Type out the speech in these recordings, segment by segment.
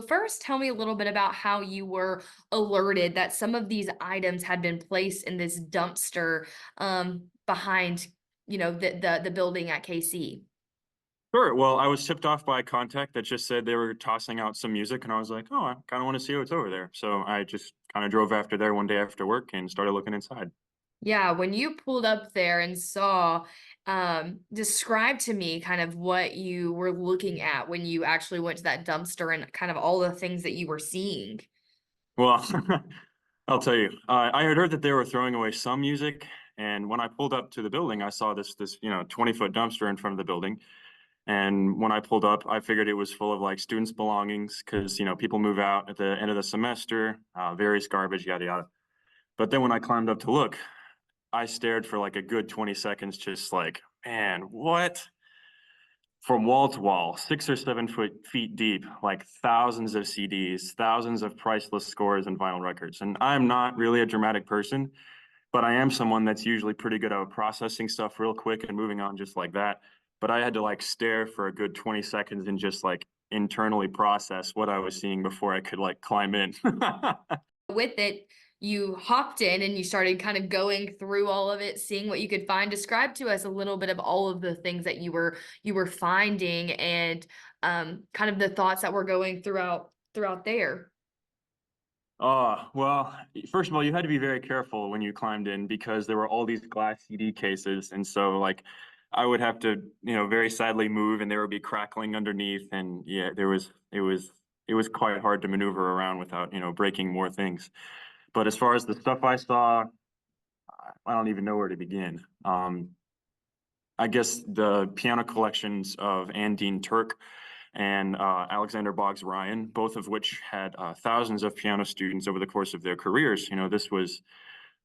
first, tell me a little bit about how you were alerted that some of these items had been placed in this dumpster behind, the building at KC. Sure. Well, I was tipped off by a contact that just said they were tossing out some music, and I was like, oh, I kind of want to see what's over there. So I just kind of drove after there one day after work and started looking inside. Yeah, when you pulled up there and saw, describe to me kind of what you were looking at when you actually went to that dumpster and kind of all the things that you were seeing. Well, I'll tell you, I had heard that they were throwing away some music, and when I pulled up to the building, I saw this 20-foot dumpster in front of the building. And when I pulled up, I figured it was full of like students' belongings because people move out at the end of the semester, various garbage, yada yada. But then when I climbed up to look, I stared for like a good 20 seconds, just like, man, what? From wall to wall, 6 or 7 feet deep, like thousands of CDs, thousands of priceless scores and vinyl records. And I'm not really a dramatic person, but I am someone that's usually pretty good at processing stuff real quick and moving on just like that. But I had to like stare for a good 20 seconds and just like internally process what I was seeing before I could like climb in. With it, you hopped in and you started kind of going through all of it, seeing what you could find. Describe to us a little bit of all of the things that you were finding and kind of the thoughts that were going throughout there. Well, first of all, you had to be very careful when you climbed in because there were all these glass CD cases. And so like I would have to, very sadly move and there would be crackling underneath. And yeah, it was quite hard to maneuver around without, breaking more things. But as far as the stuff I saw, I don't even know where to begin. I guess the piano collections of Turk and Alexander Boggs Ryan, both of which had thousands of piano students over the course of their careers. This was,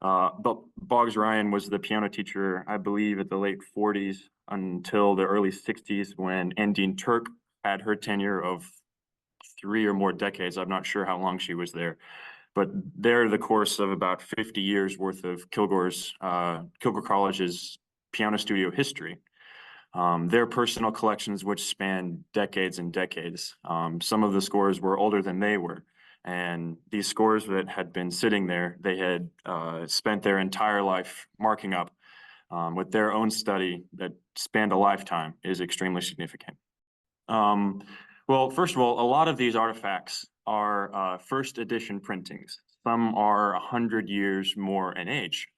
but Boggs Ryan was the piano teacher, I believe, at the late 40s until the early 60s when Andine Turk had her tenure of 3 or more decades. I'm not sure how long she was there, but they're the course of about 50 years worth of Kilgore College's piano studio history. Their personal collections, which span decades and decades. Some of the scores were older than they were. And these scores that had been sitting there, they had spent their entire life marking up with their own study that spanned a lifetime is extremely significant. Well, first of all, a lot of these artifacts are first edition printings. Some are 100 years more in age.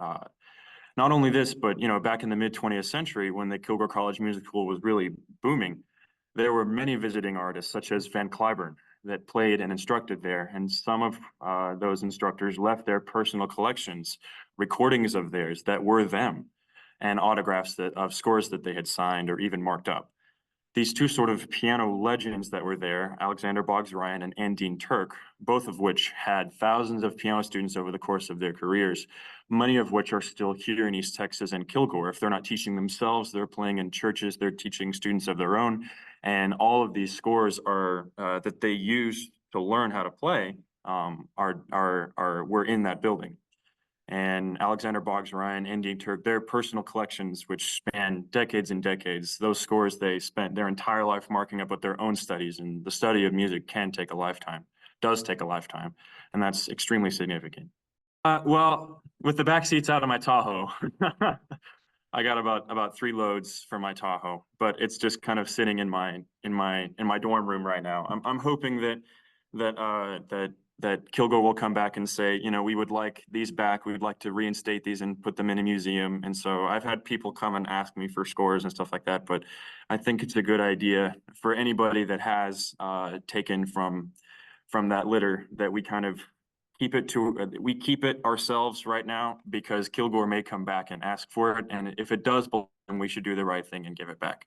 Not only this, but back in the mid 20th century, when the Kilgore College Music School was really booming, there were many visiting artists, such as Van Cliburn, that played and instructed there. And some of those instructors left their personal collections, recordings of theirs that were them, and autographs of scores that they had signed or even marked up. These two sort of piano legends that were there, Alexander Boggs Ryan and Andine Turk, both of which had thousands of piano students over the course of their careers, many of which are still here in East Texas and Kilgore. If they're not teaching themselves, they're playing in churches, they're teaching students of their own. And all of these scores are that they use to learn how to play were in that building. And Alexander Boggs Ryan, Andine Turk, their personal collections, which span decades and decades, those scores they spent their entire life marking up with their own studies. And the study of music does take a lifetime, and that's extremely significant. Well, with the back seats out of my Tahoe, I got about 3 loads for my Tahoe, but it's just kind of sitting in my dorm room right now. I'm hoping that Kilgore will come back and say, we would like these back. We would like to reinstate these and put them in a museum. And so I've had people come and ask me for scores and stuff like that. But I think it's a good idea for anybody that has taken from that litter that we kind of keep it ourselves right now, because Kilgore may come back and ask for it. And if it does belong, we should do the right thing and give it back.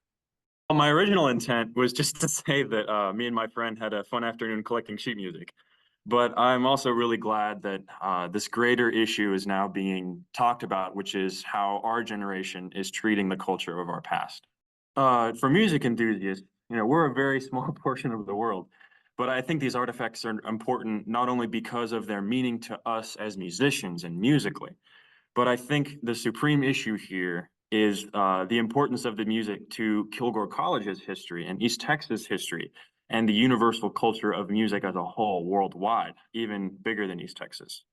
Well, my original intent was just to say that me and my friend had a fun afternoon collecting sheet music. But I'm also really glad that this greater issue is now being talked about, which is how our generation is treating the culture of our past. For music enthusiasts, we're a very small portion of the world, but I think these artifacts are important not only because of their meaning to us as musicians and musically, but I think the supreme issue here is the importance of the music to Kilgore College's history and East Texas history. and the universal culture of music as a whole worldwide, even bigger than East Texas.